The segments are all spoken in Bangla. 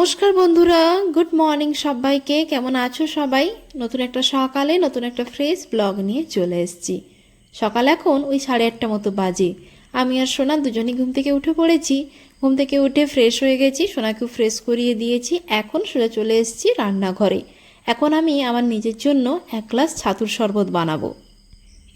নমস্কার বন্ধুরা, গুড মর্নিং সবাইকে। কেমন আছো সবাই? নতুন একটা সকালে নতুন একটা ফ্রেশ ব্লগ নিয়ে চলে এসেছি। সকাল এখন ওই 8:30 মতো বাজে। আমি আর সোনা দুজনেই ঘুম থেকে উঠে পড়েছি। ঘুম থেকে উঠে ফ্রেশ হয়ে গেছি, সোনাকেও ফ্রেশ করিয়ে দিয়েছি। এখন সোজা চলে এসেছি রান্নাঘরে। এখন আমি আমার নিজের জন্য 1 গ্লাস ছাতুর শরবত বানাবো।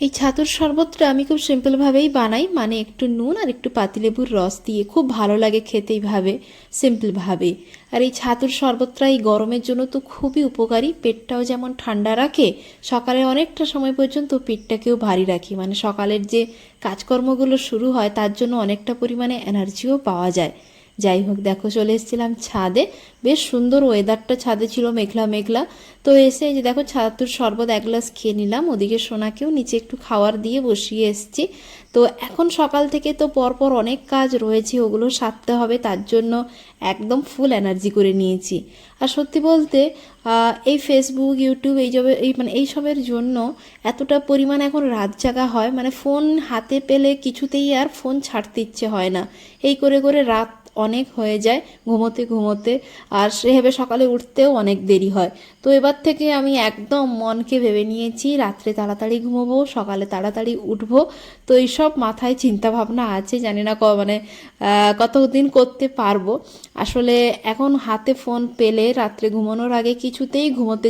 এই ছাতুর শরবতটা আমি খুব সিম্পলভাবেই বানাই, মানে একটু নুন আর একটু পাতিলেবুর রস দিয়ে। খুব ভালো লাগে খেতে এইভাবে, সিম্পলভাবে। আর এই ছাতুর শরবতটা এই গরমের জন্য তো খুবই উপকারী। পেটটাও যেমন ঠান্ডা রাখে, সকালে অনেকটা সময় পর্যন্ত পেটটাকেও ভারী রাখে। মানে সকালের যে কাজকর্মগুলো শুরু হয় তার জন্য অনেকটা পরিমাণে এনার্জিও পাওয়া যায়। যাই হোক, দেখো চলে এসেছিলাম ছাদে। বেশ সুন্দর ওয়েদারটা, ছাদে ছিল মেঘলা মেঘলা। তো এসে এই যে দেখো ছাতুর শরবত 1 গ্লাস খেয়ে নিলাম। ওদিকে সোনাকেও নিচে একটু খাওয়ার দিয়ে বসিয়ে এসেছি। তো এখন সকাল থেকে তো পরপর অনেক কাজ রয়েছে, ওগুলো সারতে হবে, তার জন্য একদম ফুল এনার্জি করে নিয়েছি। আর সত্যি বলতে এই ফেসবুক ইউটিউব এইসবের জন্য এতটা পরিমাণ এখন রাত জাগা হয়, মানে ফোন হাতে পেলে কিছুতেই আর ফোন ছাড়তে ইচ্ছে হয় না। এই করে করে রাত অনেক হয়ে যায় ঘুমোতে ঘুমোতে, আর সেভাবে সকালে উঠতেও অনেক দেরি হয়। তো এবার থেকে আমি একদম মনকে ভেবে নিয়েছি রাত্রে তাড়াতাড়ি ঘুমোবো, সকালে তাড়াতাড়ি উঠবো। তো এইসব মাথায় চিন্তা ভাবনা আছে, জানি না কতদিন করতে পারবো। আসলে এখন হাতে ফোন পেলে রাত্রে ঘুমানোর আগে কিছুতেই ঘুমোতে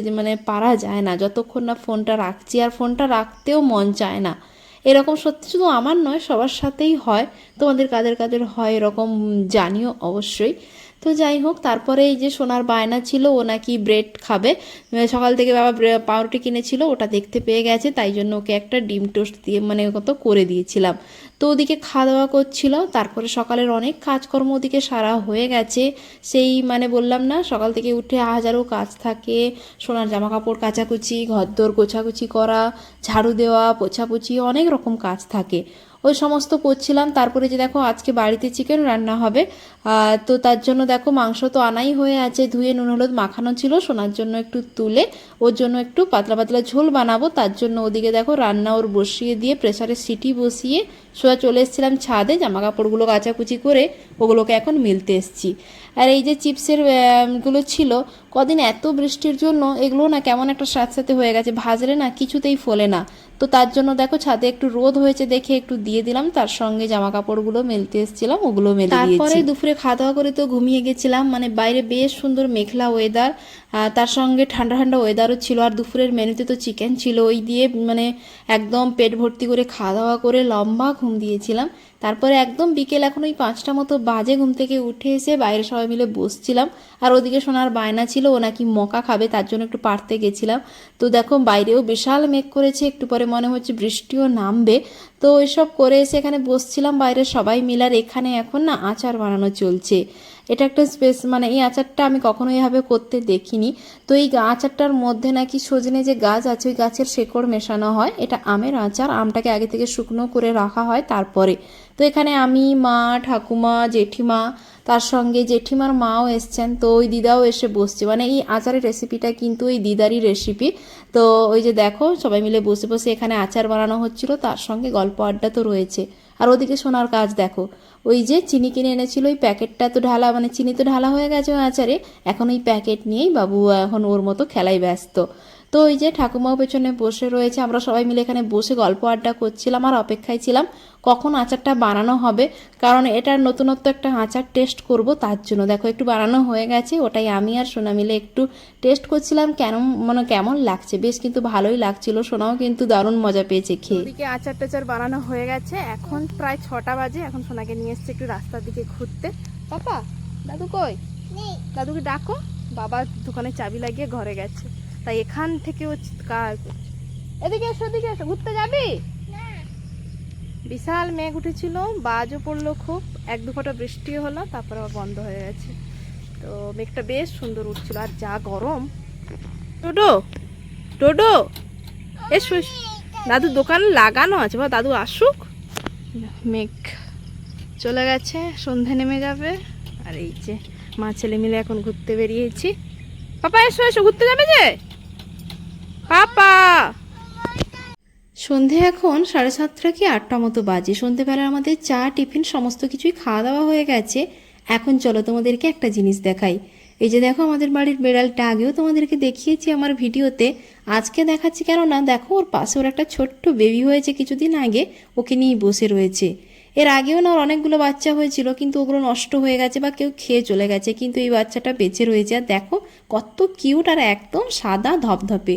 পারা যায় না, যতক্ষণ না ফোনটা রাখছি। আর ফোনটা রাখতেও মন চায় না। এরকম সত্যি শুধু আমার নয়, সবার সাথেই হয়। তোমাদের কাদের কাদের হয় এরকম জানিও অবশ্যই। তো যাই হোক, তারপরে এই যে সোনার বায়না ছিল, ও নাকি ব্রেড খাবে। সকাল থেকে বাবা পাউরুটি কিনেছিল, ওটা দেখতে পেয়ে গেছে, তাই জন্য ওকে একটা ডিম টোস্ট দিয়ে কত করে দিয়েছিলাম। তো ওদিকে খাওয়া দাওয়া করছিল। তারপরে সকালের অনেক কাজকর্ম ওদিকে সারা হয়ে গেছে। সেই বললাম না, সকাল থেকে উঠে হাজারো কাজ থাকে। সোনার জামা কাপড় কাচাকুচি, ঘরদোর গোছাগুছি করা, ঝাড়ু দেওয়া, পোছাপুছি, অনেক রকম কাজ থাকে। ওই সমস্ত করছিলাম। তারপরে যে দেখো আজকে বাড়িতে চিকেন রান্না হবে। তো তার জন্য দেখো মাংস তো আনাই হয়ে আছে, ধুয়ে নুন হলুদ মাখানো ছিল। সোনার জন্য একটু তুলে ওর জন্য একটু পাতলা পাতলা ঝোল বানাবো, তার জন্য ওদিকে দেখো রান্না ওর বসিয়ে দিয়ে প্রেসারে সিটি বসিয়ে সোজা চলে এসেছিলাম ছাদে। জামা কাপড়গুলো কাচাকুচি করে ওগুলোকে এখন মিলতে এসেছি। আর এই যে চিপসের গুলো ছিল, কদিন এত বৃষ্টির জন্য এগুলো না কেমন একটা স্যাঁতস্যাঁতে হয়ে গেছে, ভাজলে না কিছুতেই ফোলে না। তো তার জন্য দেখো ছাদে একটু রোদ হয়েছে দেখে একটু দিয়ে দিলাম, তার সঙ্গে জামা কাপড়গুলো মেলতে এসেছিলাম, ওগুলো মেলে দিয়েছি। তারপরে দুপুরে খাওয়া দাওয়া করে তো ঘুমিয়ে গেছিলাম। বাইরে বেশ সুন্দর মেঘলা ওয়েদার, তার সঙ্গে ঠান্ডা ঠান্ডা ওয়েদারও ছিল। আর দুপুরের মেনুতে তো চিকেন ছিল, ওই দিয়ে একদম পেট ভর্তি করে খাওয়া দাওয়া করে লম্বা ঘুম দিয়েছিলাম। তারপরে একদম বিকেল এখন ওই 5টা মতো বাজে, ঘুম থেকে উঠে এসে বাইরে সবাই মিলে বসছিলাম। আর ওদিকে সোনার বায়না ছিল, ও নাকি মকা খাবে, তার জন্য একটু পাড়তে গেছিলাম। তো দেখো বাইরেও বিশাল মেঘ করেছে, একটু পরে মনে হচ্ছে বৃষ্টিও নামবে। তো এসব করে এসে এখানে বসছিলাম বাইরে সবাই মিলে। আর এখানে এখন না আচার বানানো চলছে। এটা একটা এই আচারটা আমি কখনো এভাবে করতে দেখিনি। তো এই আচারটার মধ্যে নাকি সজনে যে গাছ আছে ওই গাছের শেকড় মেশানো হয়। এটা আমের আচার, আমটাকে আগে থেকে শুকনো করে রাখা হয় তারপরে। তো এখানে আমি, মা, ঠাকুমা, জেঠিমা, তার সঙ্গে জেঠিমার মাও এসছেন। তো ওই দিদাও এসে বসছে, এই আচারের রেসিপিটা কিন্তু ওই দিদারই রেসিপি। তো ওই যে দেখো সবাই মিলে বসে বসে এখানে আচার বানানো হচ্ছিল, তার সঙ্গে গল্প আড্ডা তো রয়েছে। আর ওদিকে সোনার কাজ দেখো, ওই যে চিনি কিনে এনেছিল, ওই প্যাকেটটা তো ঢালা, চিনি তো ঢালা হয়ে গেছে ওই আচারে। এখন ওই প্যাকেট নিয়েই বাবু এখন ওর মতো খেলায় ব্যস্ত। তো ওই যে ঠাকুমাও পেছনে বসে রয়েছে, আমরা সবাই মিলে এখানে বসে গল্প আড্ডা করছিলাম আর অপেক্ষায় ছিলাম কখন আচারটা বানানো হবে। কারণ এটার নতুনত্ব একটা আচার টেস্ট করব, তার জন্য দেখো একটু বানানো হয়ে গেছে। ওটাই আমি আর সোনা মিলে একটু টেস্ট করছিলাম, কেমন লাগছে। বেশ কিন্তু ভালোই লাগছিল, সোনাও কিন্তু দারুণ মজা পেয়েছে খেয়ে। ওদিকে আচার টাচার বানানো হয়ে গেছে, এখন প্রায় 6টা বাজে। এখন সোনাকে নিয়ে এসছে একটু রাস্তার দিকে ঘুরতে। পাপা, দাদু কই? দাদুকে ডাকো, বাবা দোকানে চাবি লাগিয়ে ঘরে গেছে, তাই এখান থেকে ও চিৎকার করছে। এদিকে এসো, এদিকে এসো, ঘুরতে যাবি? বিশাল মেঘ উঠেছিল, বাজও পড়লো খুব, 1-2 ফোঁটা বৃষ্টিও হলো, তারপরে আবার বন্ধ হয়ে গেছে। তো মেঘটা বেশ সুন্দর উঠছিল, আর যা গরম। টোটো, টোটো এসো, দাদু দোকান লাগানো আছে, বা দাদু আসুক। মেঘ চলে গেছে, সন্ধে নেমে যাবে। আর এই যে মা ছেলে মিলে এখন ঘুরতে বেরিয়েছি। পাপা এসো, এসো, ঘুরতে যাবে যে পাপা। সন্ধে এখন 7:30 কি 8টা মতো বাজে। সন্ধেবেলা আমাদের চা টিফিন সমস্ত কিছুই খাওয়া দাওয়া হয়ে গেছে। এখন চলো তোমাদেরকে একটা জিনিস দেখাই। এই যে দেখো আমাদের বাড়ির বেড়ালটা, আগেও তোমাদেরকে দেখিয়েছি আমার ভিডিওতে, আজকে দেখাচ্ছি কেননা দেখো ওর পাশে ওর একটা ছোট্ট বেবি হয়েছে কিছুদিন আগে, ওকে নিয়েই বসে রয়েছে। এর আগেও না ওর অনেকগুলো বাচ্চা হয়েছিল, কিন্তু ওগুলো নষ্ট হয়ে গেছে বা কেউ খেয়ে চলে গেছে, কিন্তু এই বাচ্চাটা বেঁচে রয়েছে। আর দেখো কত কিউট আর একদম সাদা ধপধপে।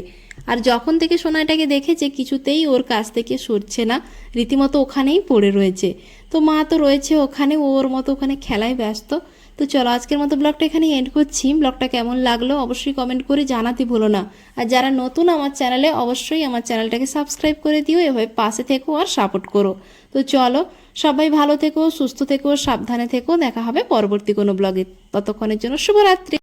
আর যখন থেকে সোনাটাকে দেখেছে কিছুতেই ওর কাছ থেকে সরছে না, রীতিমতো ওখানেই পড়ে রয়েছে। তো মা তো রয়েছে ওখানে, ওর মতো ওখানে খেলায় ব্যস্ত। তো চলো আজকের মতো ব্লগটা এখানেই এন্ড করছি। ব্লগটা কেমন লাগলো অবশ্যই কমেন্ট করে জানাতে ভুলো না। আর যারা নতুন আমার চ্যানেলে, অবশ্যই আমার চ্যানেলটাকে সাবস্ক্রাইব করে দিও, এভাবে পাশে থেকো আর সাপোর্ট করো। তো চলো সবাই ভালো থেকো, সুস্থ থেকো, সাবধানে থেকো, দেখা হবে পরবর্তী কোনো ব্লগে। ততক্ষণের জন্য শুভরাত্রি।